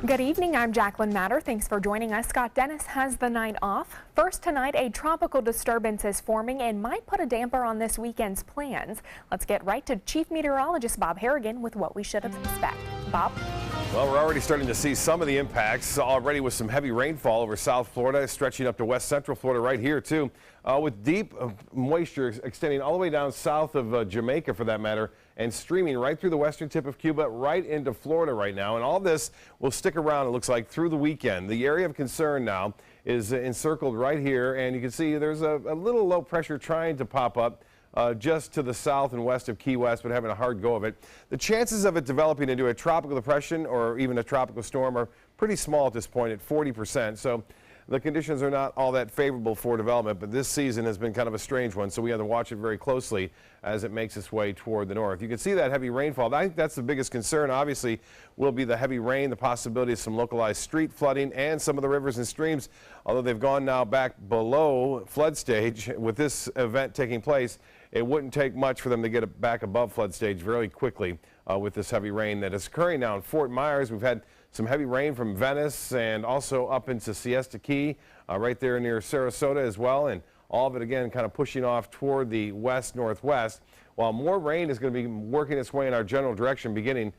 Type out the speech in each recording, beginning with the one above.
Good evening, I'm Jacqueline Matter. Thanks for joining us. Scott Dennis has the night off. First tonight, a tropical disturbance is forming and might put a damper on this weekend's plans. Let's get right to Chief Meteorologist Bob Harrigan with what we should expect. Bob? Well, we're already starting to see some of the impacts already with some heavy rainfall over South Florida, stretching up to West Central Florida right here too, with deep moisture extending all the way down south of Jamaica for that matter, and streaming right through the western tip of Cuba right into Florida right now. And all this will stick around, it looks like, through the weekend. The area of concern now is encircled right here, and you can see there's a little low pressure trying to pop up just to the south and west of Key West, but having a hard go of it. The chances of it developing into a tropical depression or even a tropical storm are pretty small at this point, at 40%. So the conditions are not all that favorable for development, but this season has been kind of a strange one, so we have to watch it very closely as it makes its way toward the north. You can see that heavy rainfall. I think that's the biggest concern, obviously, will be the heavy rain, the possibility of some localized street flooding, and some of the rivers and streams, although they've gone now back below flood stage with this event taking place. It wouldn't take much for them to get it back above flood stage very quickly with this heavy rain that is occurring now in Fort Myers. We've had some heavy rain from Venice and also up into Siesta Key, right there near Sarasota as well. And all of it, again, kind of pushing off toward the west-northwest, while more rain is going to be working its way in our general direction beginning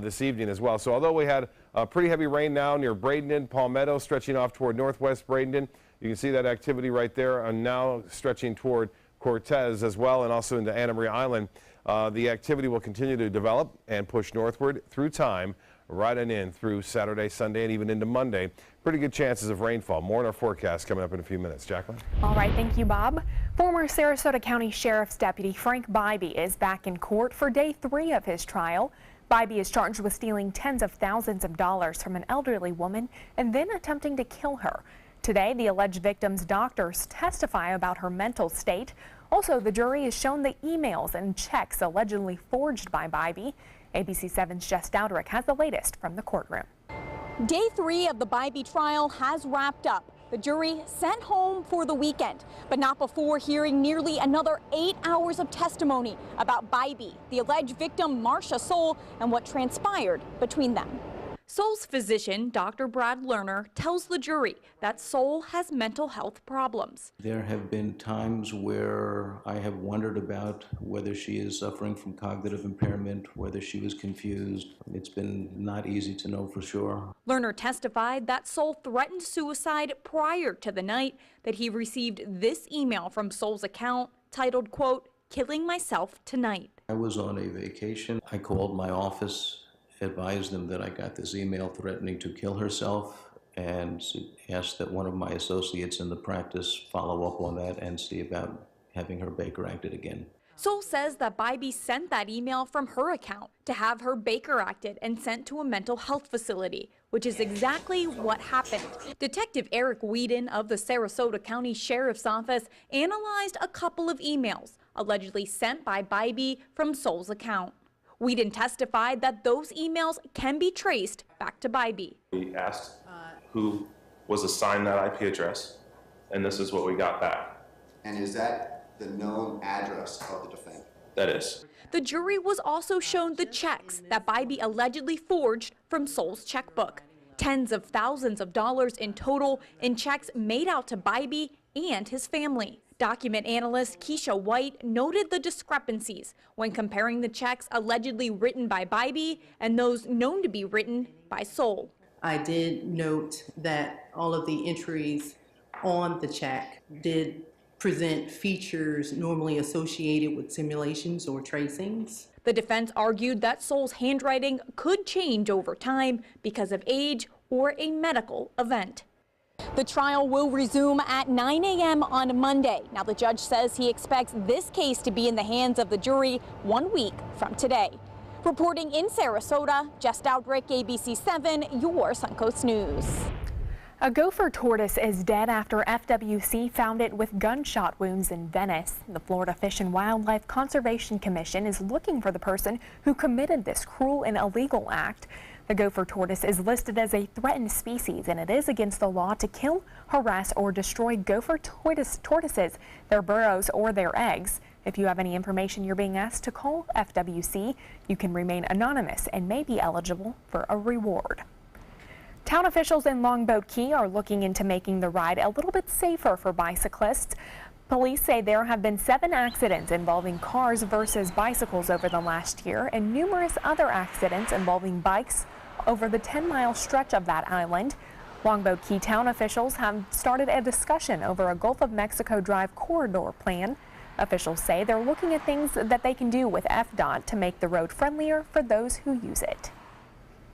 this evening as well. So although we had pretty heavy rain now near Bradenton, Palmetto, stretching off toward northwest Bradenton, you can see that activity right there, and now stretching toward Cortez as well, and also into Anna Maria Island. The activity will continue to develop and push northward through time, right on in through Saturday, Sunday, and even into Monday. Pretty good chances of rainfall. More in our forecast coming up in a few minutes. Jacqueline? All right, thank you, Bob. Former Sarasota County Sheriff's Deputy Frank Bybee is back in court for day 3 of his trial. Bybee is charged with stealing tens of thousands of dollars from an elderly woman and then attempting to kill her. Today, the alleged victim's doctors testify about her mental state. Also, the jury is shown the emails and checks allegedly forged by Bybee. ABC 7's Jess Dowdrick has the latest from the courtroom. Day 3 of the Bybee trial has wrapped up. The jury sent home for the weekend, but not before hearing nearly another 8 hours of testimony about Bybee, the alleged victim Marcia Soul, and what transpired between them. Soul's physician, Dr. Brad Lerner, tells the jury that Soul has mental health problems. There have been times where I have wondered about whether she is suffering from cognitive impairment, whether she was confused. It's been not easy to know for sure. Lerner testified that Soul threatened suicide prior to the night that he received this email from Soul's account titled, quote, "Killing myself tonight." I was on a vacation. I called my office, advised them that I got this email threatening to kill herself, and asked that one of my associates in the practice follow up on that and see about having her Baker acted again. Soul says that Bybee sent that email from her account to have her Baker acted and sent to a mental health facility, which is exactly what happened. Detective Eric Whedon of the Sarasota County Sheriff's Office analyzed a couple of emails allegedly sent by Bybee from Soul's account. Whedon testified that those emails can be traced back to Bybee. We asked who was assigned that IP address, and this is what we got back. And is that the known address of the defendant? That is. The jury was also shown the checks that Bybee allegedly forged from Soul's checkbook. Tens of thousands of dollars in total in checks made out to Bybee and his family. Document analyst Keisha White noted the discrepancies when comparing the checks allegedly written by Bybee and those known to be written by Soul. I did note that all of the entries on the check did present features normally associated with simulations or tracings. The defense argued that Soul's handwriting could change over time because of age or a medical event. The trial will resume at 9 a.m. on Monday. Now, the judge says he expects this case to be in the hands of the jury 1 week from today. Reporting in Sarasota, Jess Dowdrick, ABC 7, your Suncoast News. A gopher tortoise is dead after FWC found it with gunshot wounds in Venice. The Florida Fish and Wildlife Conservation Commission is looking for the person who committed this cruel and illegal act. The gopher tortoise is listed as a threatened species, and it is against the law to kill, harass, or destroy gopher tortoises, their burrows, or their eggs. If you have any information you're being asked to call FWC, you can remain anonymous and may be eligible for a reward. Town officials in Longboat Key are looking into making the ride a little bit safer for bicyclists. Police say there have been 7 accidents involving cars versus bicycles over the last year and numerous other accidents involving bikes over the 10-mile stretch of that island. Longboat Key town officials have started a discussion over a Gulf of Mexico Drive corridor plan. Officials say they're looking at things that they can do with FDOT to make the road friendlier for those who use it.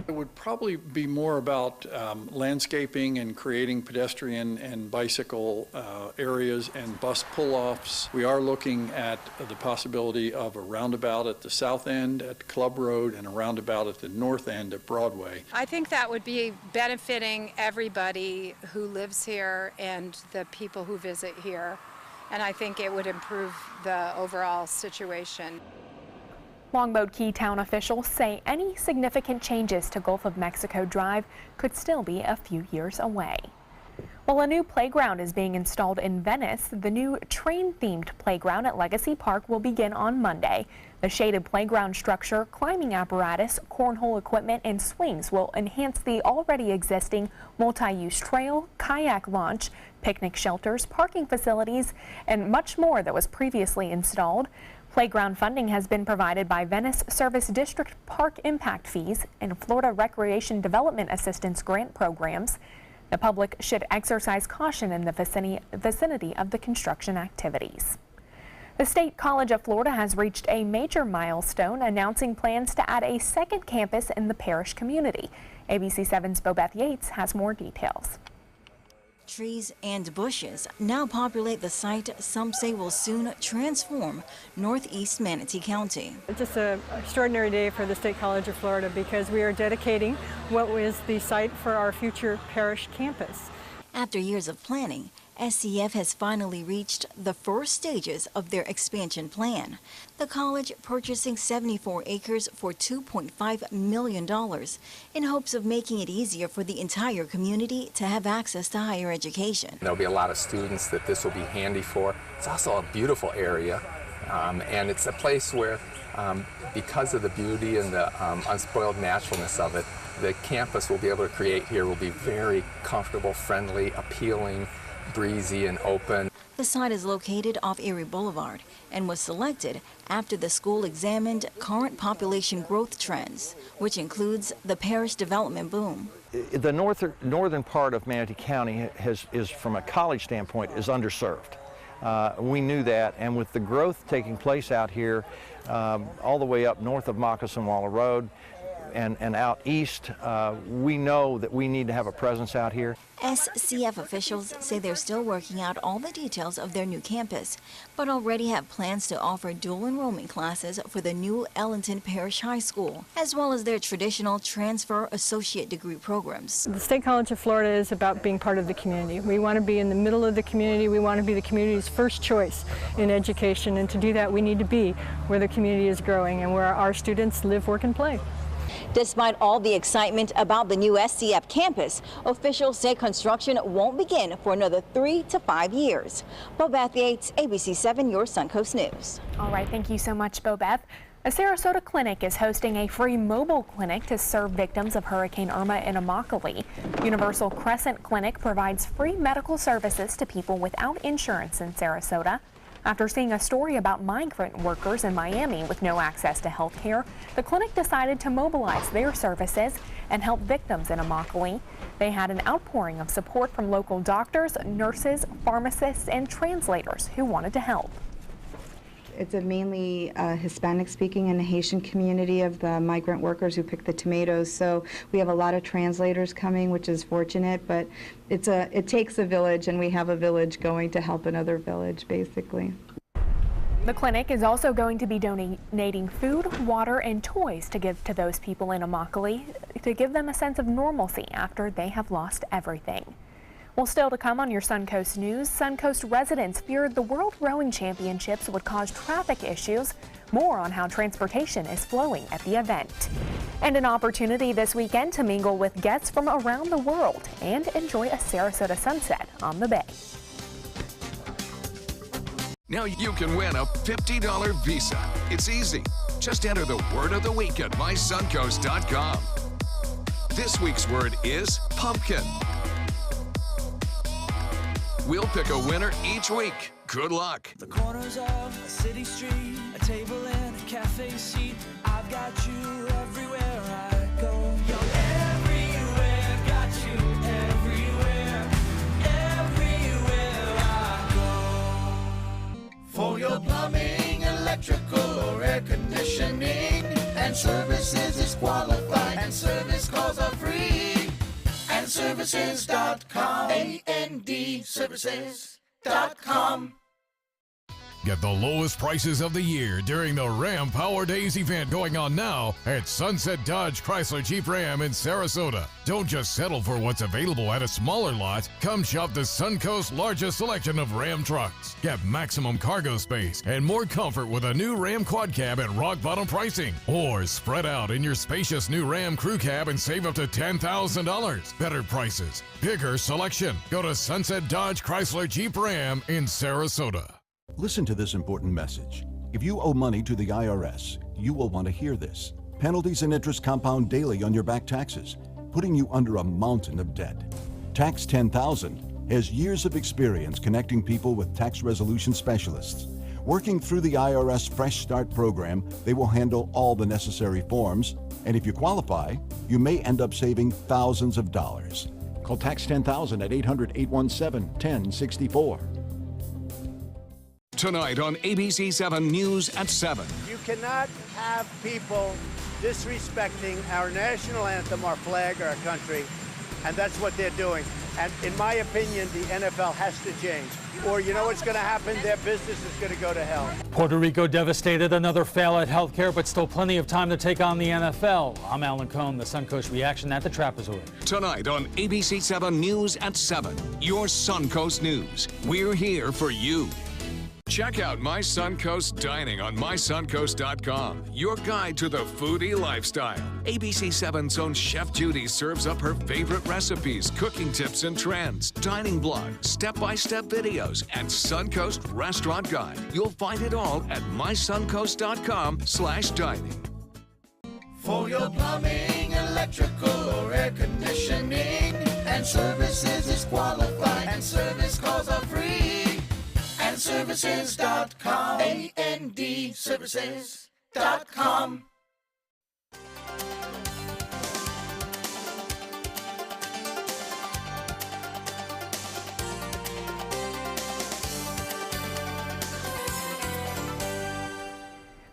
It would probably be more about landscaping and creating pedestrian and bicycle areas and bus pull-offs. We are looking at the possibility of a roundabout at the south end at Club Road and a roundabout at the north end at Broadway. I think that would be benefiting everybody who lives here and the people who visit here. And I think it would improve the overall situation. Longboat Key town officials say any significant changes to Gulf of Mexico Drive could still be a few years away. While a new playground is being installed in Venice, the new train-themed playground at Legacy Park will begin on Monday. The shaded playground structure, climbing apparatus, cornhole equipment, and swings will enhance the already existing multi-use trail, kayak launch, picnic shelters, parking facilities, and much more that was previously installed. Playground funding has been provided by Venice Service District Park Impact Fees and Florida Recreation Development Assistance Grant programs. The public should exercise caution in the vicinity of the construction activities. The State College of Florida has reached a major milestone, announcing plans to add a second campus in the parish community. ABC 7's Bobeth Yates has more details. Trees and bushes now populate the site some say will soon transform northeast Manatee County. It's just an extraordinary day for the State College of Florida because we are dedicating what was the site for our future parish campus. After years of planning, SCF has finally reached the first stages of their expansion plan. The college purchasing 74 acres for $2.5 million in hopes of making it easier for the entire community to have access to higher education. There'll be a lot of students that this will be handy for. It's also a beautiful area, and it's a place where, because of the beauty and the unspoiled naturalness of it, the campus we'll be able to create here will be very comfortable, friendly, appealing, breezy and open. The site is located off Erie Boulevard and was selected after the school examined current population growth trends, which includes the parish development boom. The northern part of Manatee County is, from a college standpoint, is underserved. We knew that, and with the growth taking place out here, all the way up north of Moccasin Waller Road, and out east, we know that we need to have a presence out here. SCF officials say they're still working out all the details of their new campus, but already have plans to offer dual enrollment classes for the new Ellington Parish High School, as well as their traditional transfer associate degree programs. The State College of Florida is about being part of the community. We want to be in the middle of the community. We want to be the community's first choice in education, and to do that we need to be where the community is growing and where our students live, work, and play. Despite all the excitement about the new SCF campus, officials say construction won't begin for another 3 to 5 years. Bobeth Yates, ABC 7, your Suncoast News. All right, thank you so much, Bobeth. A Sarasota clinic is hosting a free mobile clinic to serve victims of Hurricane Irma in Immokalee. Universal Crescent Clinic provides free medical services to people without insurance in Sarasota. After seeing a story about migrant workers in Miami with no access to health care, the clinic decided to mobilize their services and help victims in Immokalee. They had an outpouring of support from local doctors, nurses, pharmacists, and translators who wanted to help. It's a mainly Hispanic-speaking and Haitian community of the migrant workers who pick the tomatoes. So we have a lot of translators coming, which is fortunate. But it takes a village, and we have a village going to help another village, basically. The clinic is also going to be donating food, water, and toys to give to those people in Immokalee to give them a sense of normalcy after they have lost everything. Well, still to come on your Suncoast News, Suncoast residents feared the World Rowing Championships would cause traffic issues. More on how transportation is flowing at the event. And an opportunity this weekend to mingle with guests from around the world and enjoy a Sarasota sunset on the bay. Now you can win a $50 Visa. It's easy. Just enter the word of the week at mysuncoast.com. This week's word is pumpkin. We'll pick a winner each week. Good luck. The corners of a city street, a table and a cafe seat. I've got you everywhere I go. You're everywhere, got you everywhere, everywhere I go. For your plumbing, electrical, or air conditioning, and services is qualified, and service calls are free. And services.com, AND services.com. Get the lowest prices of the year during the Ram Power Days event going on now at Sunset Dodge Chrysler Jeep Ram in Sarasota. Don't just settle for what's available at a smaller lot. Come shop the Suncoast's largest selection of Ram trucks. Get maximum cargo space and more comfort with a new Ram Quad Cab at rock bottom pricing. Or spread out in your spacious new Ram Crew Cab and save up to $10,000. Better prices, bigger selection. Go to Sunset Dodge Chrysler Jeep Ram in Sarasota. Listen to this important message. If you owe money to the IRS, you will want to hear this. Penalties and interest compound daily on your back taxes, putting you under a mountain of debt. Tax 10,000 has years of experience connecting people with tax resolution specialists. Working through the IRS Fresh Start program, they will handle all the necessary forms, and if you qualify, you may end up saving thousands of dollars. Call Tax 10,000 at 800-817-1064. Tonight on ABC 7 News at 7. You cannot have people disrespecting our national anthem, our flag, our country, and that's what they're doing. And in my opinion, the NFL has to change. Or you know what's going to happen? Their business is going to go to hell. Puerto Rico devastated, another fail at healthcare, but still plenty of time to take on the NFL. I'm Alan Cohn, the Suncoast Reaction at the Trapezoid. Tonight on ABC 7 News at 7, your Suncoast News. We're here for you. Check out My Suncoast Dining on mysuncoast.com, your guide to the foodie lifestyle. ABC 7's own Chef Judy serves up her favorite recipes, cooking tips and trends, dining blog, step-by-step videos, and Suncoast Restaurant Guide. You'll find it all at mysuncoast.com/dining. For your plumbing, electrical, or air conditioning, and services is qualified, and service calls are free. And services.com, AND services.com.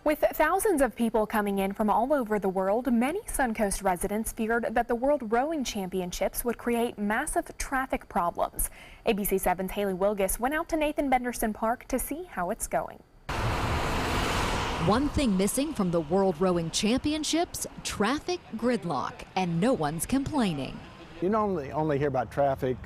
With thousands of people coming in from all over the world, many Suncoast residents feared that the World Rowing Championships would create massive traffic problems. ABC 7's Haley Wilgus went out to Nathan Benderson Park to see how it's going. One thing missing from the World Rowing Championships, traffic gridlock, and no one's complaining. You normally only hear about traffic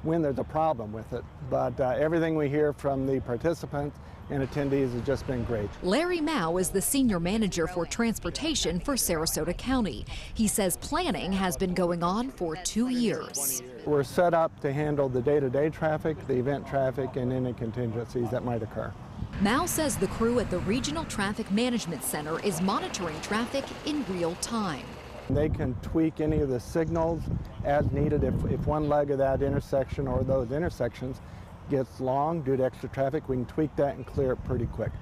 when there's a problem with it, but everything we hear from the participants and attendees has just been great. Larry Mao is the senior manager for transportation for Sarasota County. He says planning has been going on for 2 years. We're set up to handle the day-to-day traffic, the event traffic, and any contingencies that might occur. Mao says the crew at the Regional Traffic Management Center is monitoring traffic in real time. They can tweak any of the signals as needed if one leg of that intersection or those intersections gets long due to extra traffic. We can tweak that and clear it pretty quick.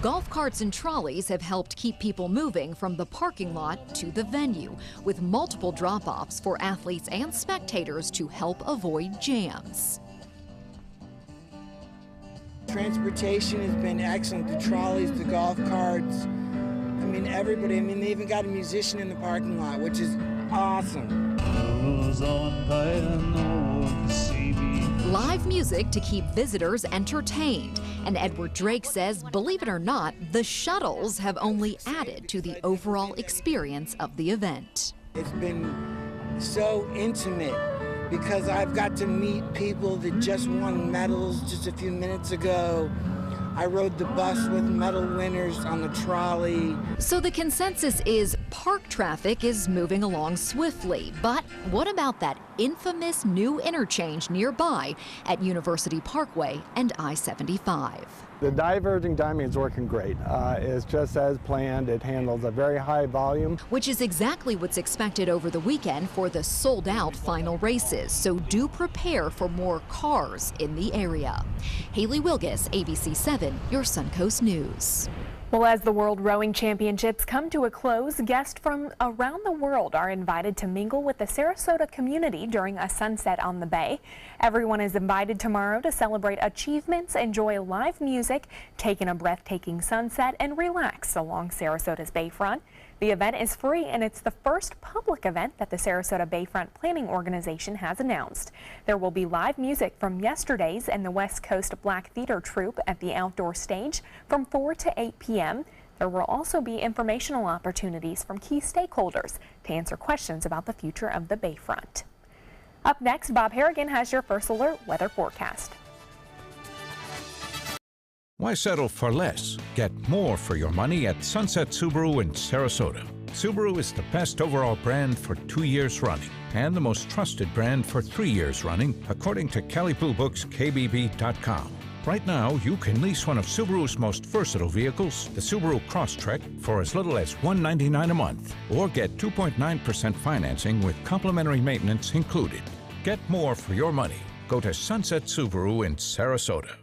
Golf carts and trolleys have helped keep people moving from the parking lot to the venue, with multiple drop-offs for athletes and spectators to help avoid jams. Transportation has been excellent. The trolleys, the golf carts, I mean everybody. I mean they even got a musician in the parking lot, which is awesome. Live music to keep visitors entertained. And Edward Drake says, believe it or not, the shuttles have only added to the overall experience of the event. It's been so intimate because I've got to meet people that just won medals just a few minutes ago. I rode the bus with medal winners on the trolley. So the consensus is park traffic is moving along swiftly, but what about that infamous new interchange nearby at University Parkway and I-75? The diverging diamond is working great. It's just as planned. It handles a very high volume. Which is exactly what's expected over the weekend for the sold-out final races, so do prepare for more cars in the area. Haley Wilgus, ABC 7, your Suncoast News. Well, as the World Rowing Championships come to a close, guests from around the world are invited to mingle with the Sarasota community during a sunset on the bay. Everyone is invited tomorrow to celebrate achievements, enjoy live music, take in a breathtaking sunset, and relax along Sarasota's bayfront. The event is free, and it's the first public event that the Sarasota Bayfront Planning Organization has announced. There will be live music from yesterday's and the West Coast Black Theater Troupe at the outdoor stage from 4 to 8 p.m. There will also be informational opportunities from key stakeholders to answer questions about the future of the Bayfront. Up next, Bob Harrigan has your First Alert weather forecast. Why settle for less? Get more for your money at Sunset Subaru in Sarasota. Subaru is the best overall brand for 2 years running and the most trusted brand for 3 years running, according to Kelley Blue Book's KBB.com. Right now, you can lease one of Subaru's most versatile vehicles, the Subaru Crosstrek, for as little as $199 a month, or get 2.9% financing with complimentary maintenance included. Get more for your money. Go to Sunset Subaru in Sarasota.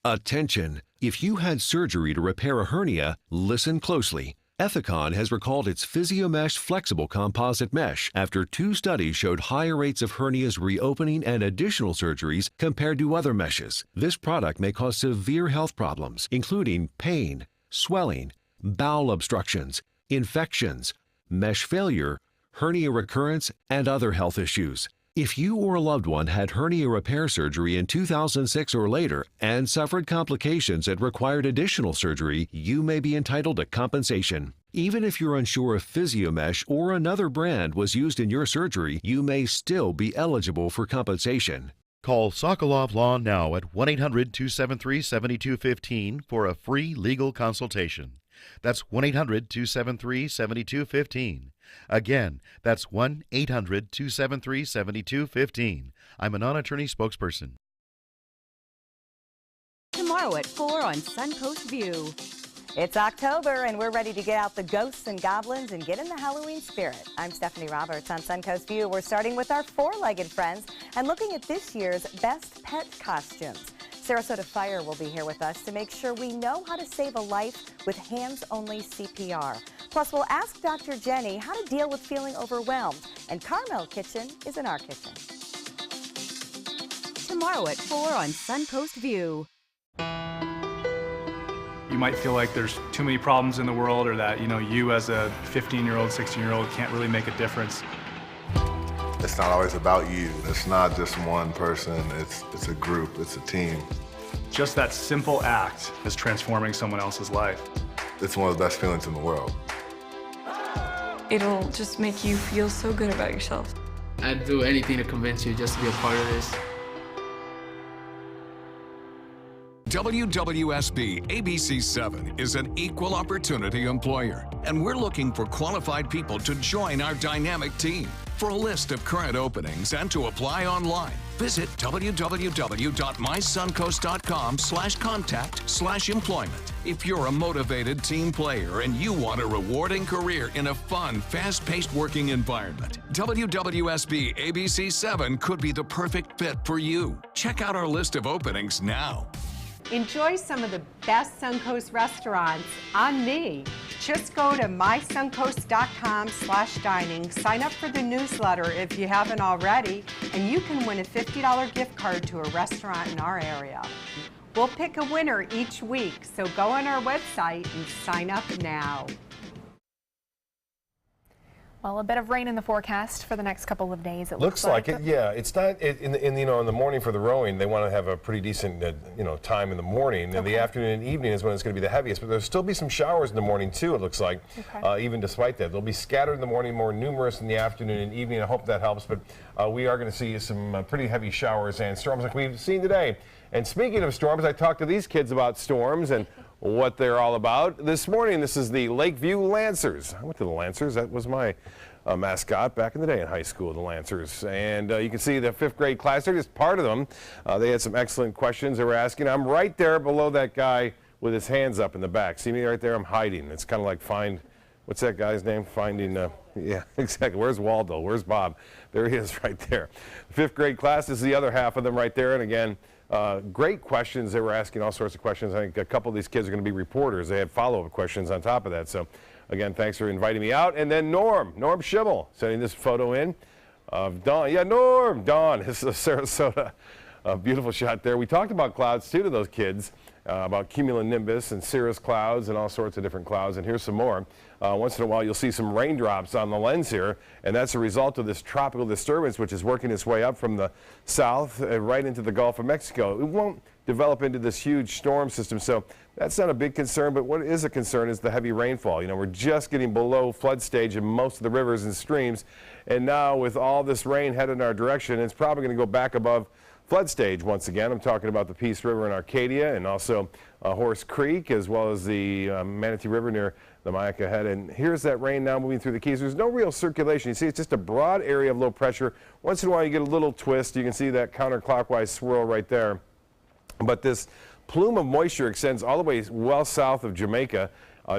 Attention! If you had surgery to repair a hernia, listen closely. Ethicon has recalled its PhysioMesh flexible composite mesh after 2 studies showed higher rates of hernias reopening and additional surgeries compared to other meshes. This product may cause severe health problems, including pain, swelling, bowel obstructions, infections, mesh failure, hernia recurrence, and other health issues. If you or a loved one had hernia repair surgery in 2006 or later and suffered complications that required additional surgery, you may be entitled to compensation. Even if you're unsure if PhysioMesh or another brand was used in your surgery, you may still be eligible for compensation. Call Sokolov Law now at 1-800-273-7215 for a free legal consultation. That's 1-800-273-7215. Again, that's 1-800-273-7215. I'm a non-attorney spokesperson. Tomorrow at 4 on Suncoast View. It's October, and we're ready to get out the ghosts and goblins and get in the Halloween spirit. I'm Stephanie Roberts on Suncoast View. We're starting with our four-legged friends and looking at this year's best pet costumes. Sarasota Fire will be here with us to make sure we know how to save a life with hands-only CPR. Plus, we'll ask Dr. Jenny how to deal with feeling overwhelmed. And Carmel Kitchen is in our kitchen. Tomorrow at 4 on Suncoast View. You might feel like there's too many problems in the world, or that, you as a 15-year-old, 16-year-old can't really make a difference. It's not always about you. It's not just one person. It's a group. It's a team. Just that simple act is transforming someone else's life. It's one of the best feelings in the world. It'll just make you feel so good about yourself. I'd do anything to convince you just to be a part of this. WWSB ABC 7 is an equal opportunity employer, and we're looking for qualified people to join our dynamic team. For a list of current openings and to apply online, visit www.mysuncoast.com/contact/employment. If you're a motivated team player and you want a rewarding career in a fun, fast-paced working environment, WWSB ABC 7 could be the perfect fit for you. Check out our list of openings now. Enjoy some of the best Suncoast restaurants on me. Just go to mysuncoast.com/dining, sign up for the newsletter if you haven't already, and you can win a $50 gift card to a restaurant in our area. We'll pick a winner each week, so go on our website and sign up now. Well, a bit of rain in the forecast for the next couple of days. It looks like it. Yeah, it's not in the morning for the rowing. They want to have a pretty decent time in the morning, and the afternoon and evening is when it's going to be the heaviest. But there'll still be some showers in the morning too. It looks like, even despite that, they'll be scattered in the morning, more numerous in the afternoon and evening. I hope that helps. But we are going to see some pretty heavy showers and storms like we've seen today. And speaking of storms, I talked to these kids about storms and what they're all about. This morning, this is the Lakeview Lancers. I went to the Lancers. That was my mascot back in the day in high school, the Lancers. And you can see the 5th grade class, they're just part of them. They had some excellent questions they were asking. I'm right there below that guy with his hands up in the back. See me right there? I'm hiding. It's kind of like what's that guy's name? Finding, yeah, exactly. Where's Waldo? Where's Bob? There he is right there. The 5th grade class is the other half of them right there. And again, great questions. They were asking all sorts of questions. I think a couple of these kids are going to be reporters. They had follow-up questions on top of that. So again, thanks for inviting me out. And then Norm Schimmel sending this photo in of Dawn. Yeah, Dawn. This is Sarasota. A beautiful shot there. We talked about clouds too to those kids, about cumulonimbus and cirrus clouds and all sorts of different clouds. And here's some more. Once in a while you'll see some raindrops on the lens here, and that's a result of this tropical disturbance which is working its way up from the south right into the Gulf of Mexico. It won't develop into this huge storm system, so that's not a big concern, but what is a concern is the heavy rainfall. You know, we're just getting below flood stage in most of the rivers and streams, and now with all this rain headed in our direction, it's probably going to go back above flood stage once again. I'm talking about the Peace River in Arcadia and also Horse Creek, as well as the Manatee River near the Mayaca Head. And here's that rain now moving through the Keys. There's no real circulation. You see, it's just a broad area of low pressure. Once in a while you get a little twist. You can see that counterclockwise swirl right there. But this plume of moisture extends all the way well south of Jamaica,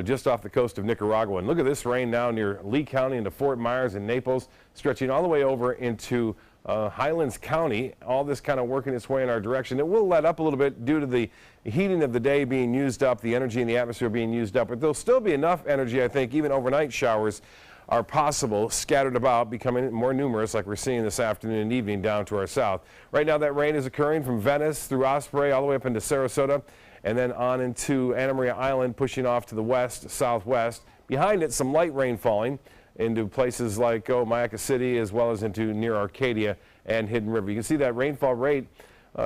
just off the coast of Nicaragua. And look at this rain now near Lee County into Fort Myers and Naples, stretching all the way over into Highlands County. All this kind of working its way in our direction. It will let up a little bit due to the heating of the day being used up, the energy in the atmosphere being used up, but there'll still be enough energy, I think. Even overnight showers are possible, scattered about, becoming more numerous like we're seeing this afternoon and evening down to our south. Right now that rain is occurring from Venice through Osprey all the way up into Sarasota and then on into Anna Maria Island, pushing off to the west, southwest. Behind it, some light rain falling into places like Mayaca City, as well as into near Arcadia and Hidden River. You can see that rainfall rate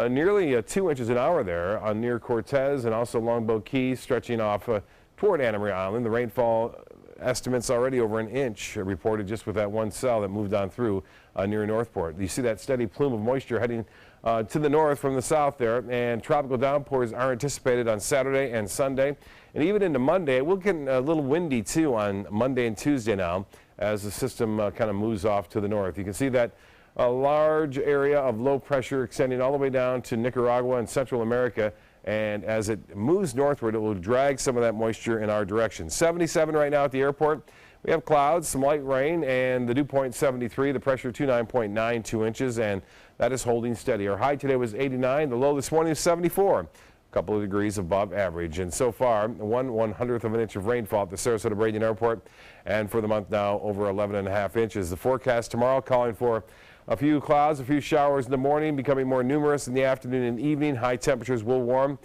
nearly 2 inches an hour there on near Cortez and also Longboat Key, stretching off toward Anna Maria Island. The rainfall estimates already over an inch reported just with that one cell that moved on through near Northport. You see that steady plume of moisture heading to the north from the south there, and tropical downpours are anticipated on Saturday and Sunday, and even into Monday. It will get a little windy too on Monday and Tuesday now as the system kind of moves off to the north. You can see that a large area of low pressure extending all the way down to Nicaragua and Central America, and as it moves northward, it will drag some of that moisture in our direction. 77 right now at the airport. We have clouds, some light rain, and the dew point 73, the pressure 29.92 inches, and that is holding steady. Our high today was 89, the low this morning is 74, a couple of degrees above average. And so far, 1/100th of an inch of rainfall at the Sarasota Braden Airport, and for the month now, over 11.5 inches. The forecast tomorrow calling for a few clouds, a few showers in the morning, becoming more numerous in the afternoon and evening. High temperatures will warm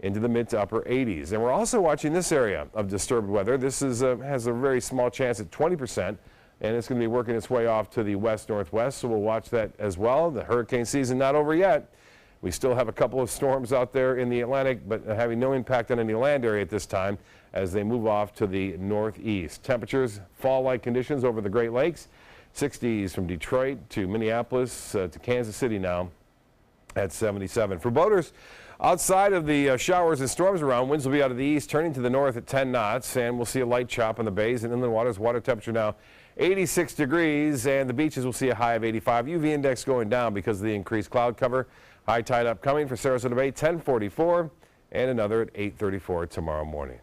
into the mid to upper 80s. And we're also watching this area of disturbed weather. This is has a very small chance at 20%, and it's going to be working its way off to the west-northwest, so we'll watch that as well. The hurricane season not over yet. We still have a couple of storms out there in the Atlantic, but having no impact on any land area at this time as they move off to the northeast. Temperatures, fall-like conditions over the Great Lakes. 60s from Detroit to Minneapolis to Kansas City now at 77. For boaters, outside of the showers and storms around, winds will be out of the east, turning to the north at 10 knots, and we'll see a light chop on the bays and inland waters. Water temperature now 86 degrees, and the beaches will see a high of 85. UV index going down because of the increased cloud cover. High tide upcoming for Sarasota Bay, 10:44, and another at 8:34 tomorrow morning.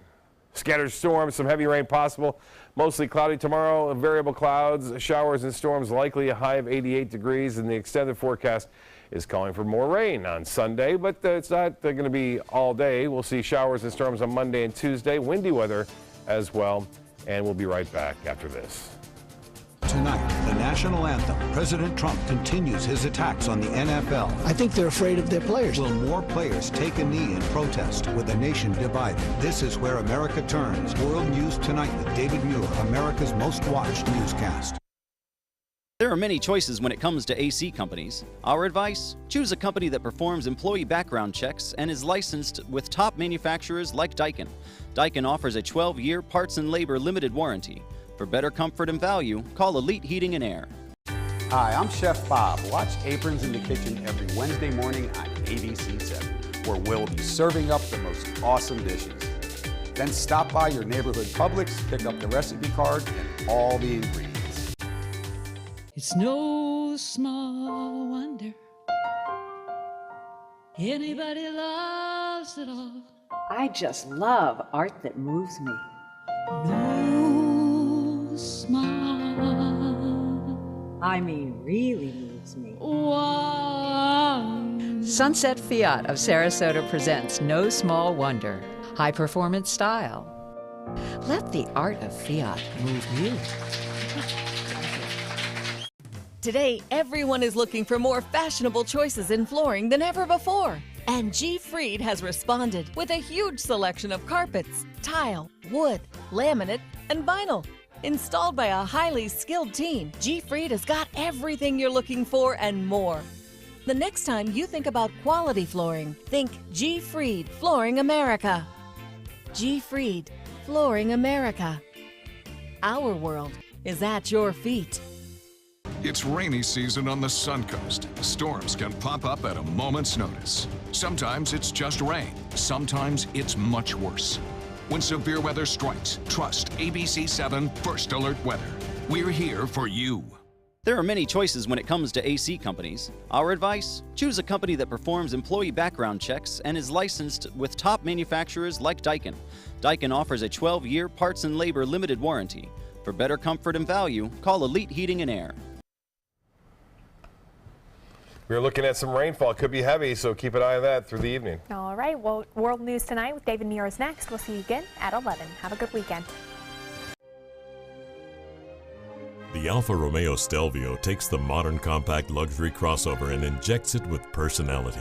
Scattered storms, some heavy rain possible. Mostly cloudy tomorrow, variable clouds, showers and storms, likely a high of 88 degrees, and the extended forecast is calling for more rain on Sunday, but it's not going to be all day. We'll see showers and storms on Monday and Tuesday, windy weather as well, and we'll be right back after this. Tonight, the national anthem. President Trump continues his attacks on the NFL. I think they're afraid of their players. Will more players take a knee in protest with the nation divided? This is where America turns. World News Tonight with David Muir, America's most watched newscast. There are many choices when it comes to AC companies. Our advice? Choose a company that performs employee background checks and is licensed with top manufacturers like Daikin. Daikin offers a 12-year parts and labor limited warranty. For better comfort and value, call Elite Heating and Air. Hi, I'm Chef Bob. Watch Aprons in the Kitchen every Wednesday morning on ABC 7, where we'll be serving up the most awesome dishes. Then stop by your neighborhood Publix, pick up the recipe card and all the ingredients. It's no small wonder anybody loves it all. I just love art that moves me. No small, I mean, really moves me. one. Sunset Fiat of Sarasota presents No Small Wonder. High performance style. Let the art of Fiat move you. Today, everyone is looking for more fashionable choices in flooring than ever before. And G. Fried has responded with a huge selection of carpets, tile, wood, laminate, and vinyl. Installed by a highly skilled team, G. Fried has got everything you're looking for and more. The next time you think about quality flooring, think G. Fried Flooring America. G. Fried Flooring America. Our world is at your feet. It's rainy season on the Suncoast. Storms can pop up at a moment's notice. Sometimes it's just rain. Sometimes it's much worse. When severe weather strikes, trust ABC 7 First Alert Weather. We're here for you. There are many choices when it comes to AC companies. Our advice? Choose a company that performs employee background checks and is licensed with top manufacturers like Daikin. Daikin offers a 12-year parts and labor limited warranty. For better comfort and value, call Elite Heating and Air. We're looking at some rainfall. It could be heavy, so keep an eye on that through the evening. All right, well, World News Tonight with David Muir is next. We'll see you again at 11. Have a good weekend. The Alfa Romeo Stelvio takes the modern compact luxury crossover and injects it with personality.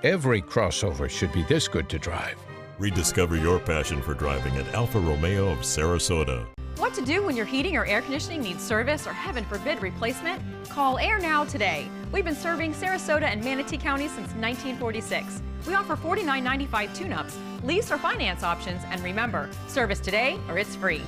Every crossover should be this good to drive. Rediscover your passion for driving at Alfa Romeo of Sarasota. What to do when your heating or air conditioning needs service or, heaven forbid, replacement? Call Air Now today. We've been serving Sarasota and Manatee County since 1946. We offer $49.95 tune-ups, lease or finance options, and remember, service today or it's free.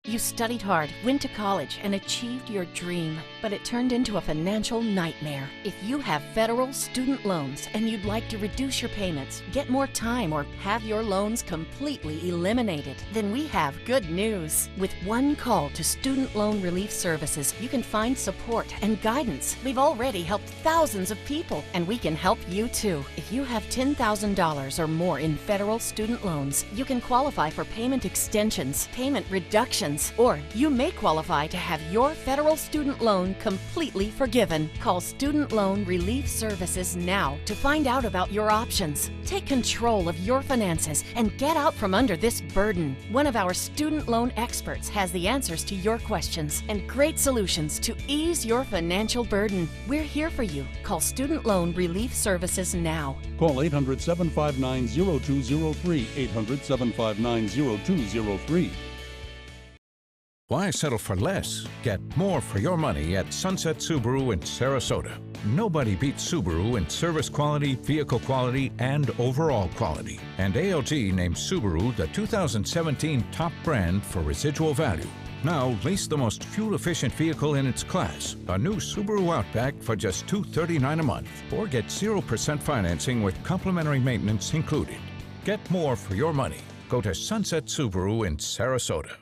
You studied hard, went to college, and achieved your dream, but it turned into a financial nightmare. If you have federal student loans and you'd like to reduce your payments, get more time, or have your loans completely eliminated, then we have good news. With one call to Student Loan Relief Services, you can find support and guidance. We've already helped thousands of people, and we can help you too. If you have $10,000 or more in federal student loans, you can qualify for payment extensions, payment reductions, or you may qualify to have your federal student loan completely forgiven. Call Student Loan Relief Services now to find out about your options. Take control of your finances and get out from under this burden. One of our student loan experts has the answers to your questions and great solutions to ease your financial burden. We're here for you. Call Student Loan Relief Services now. Call 800-759-0203, 800-759-0203. Why settle for less? Get more for your money at Sunset Subaru in Sarasota. Nobody beats Subaru in service quality, vehicle quality, and overall quality. And ALG named Subaru the 2017 top brand for residual value. Now, lease the most fuel-efficient vehicle in its class, a new Subaru Outback for just $239 a month, or get 0% financing with complimentary maintenance included. Get more for your money. Go to Sunset Subaru in Sarasota.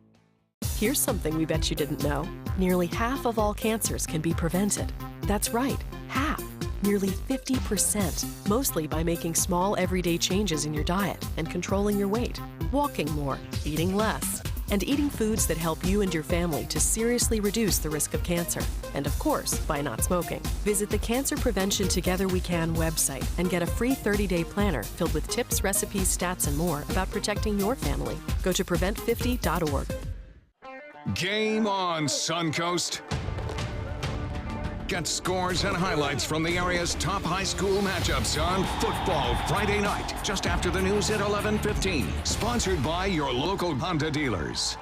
Here's something we bet you didn't know. Nearly half of all cancers can be prevented. That's right, half. Nearly 50%, mostly by making small everyday changes in your diet and controlling your weight, walking more, eating less, and eating foods that help you and your family to seriously reduce the risk of cancer. And of course, by not smoking. Visit the Cancer Prevention Together We Can website and get a free 30-day planner filled with tips, recipes, stats, and more about protecting your family. Go to prevent50.org. Game on, Suncoast. Get scores and highlights from the area's top high school matchups on Football Friday night, just after the news at 11:15. Sponsored by your local Honda dealers.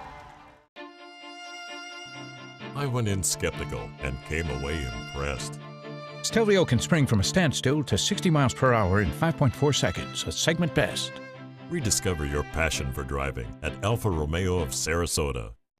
I went in skeptical and came away impressed. Stelvio can spring from a standstill to 60 miles per hour in 5.4 seconds, a segment best. Rediscover your passion for driving at Alfa Romeo of Sarasota.